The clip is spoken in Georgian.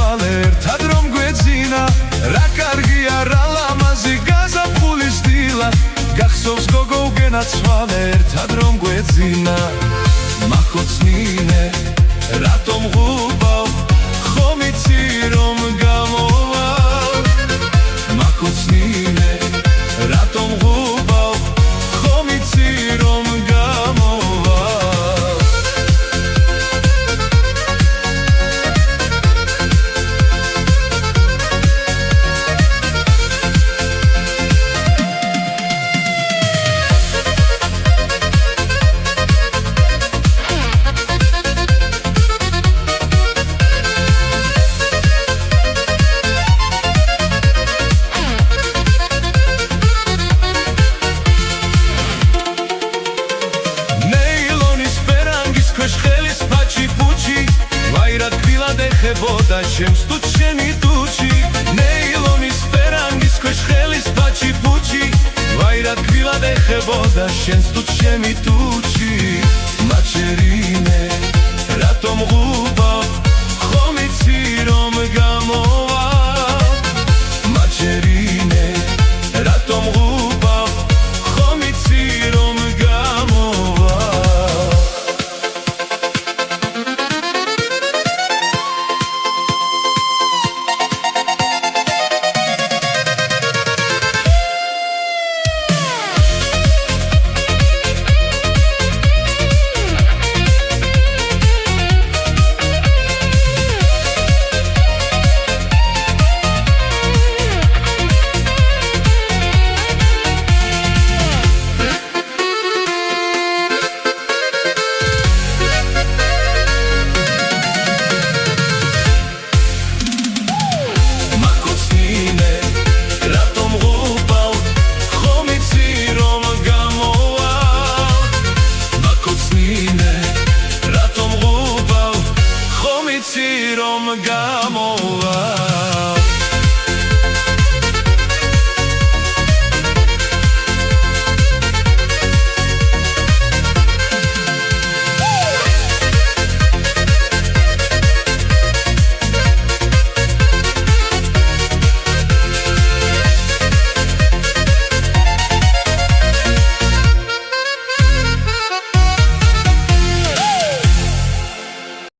თვალე ერთად რომ გვეძინა რა კარგია რა ლამაზი გაზაფხულის დილა გახსოვს გოგო გენაცვალე ერთად რომ გვეძინა მახოცნინე რატომ ღუბავ ხომ იცი რომ გამოვალ მახოცნინე რატომ ღუბავ ხომ იცი რომ გამოვალ ხელის ფაჩი ფუჩი ვაირად გვილად ეხებოდა შემს თუ ჩემი ტუჩი ნეილონის პერანგის ქვეშ ხელის ფაჩი ფუჩი ვაირად გვილად ეხებოდა შემს თუ ჩემი ტუჩი მაჩერინე რატომ ღუბავ ხომ იცი რომ გამოვალ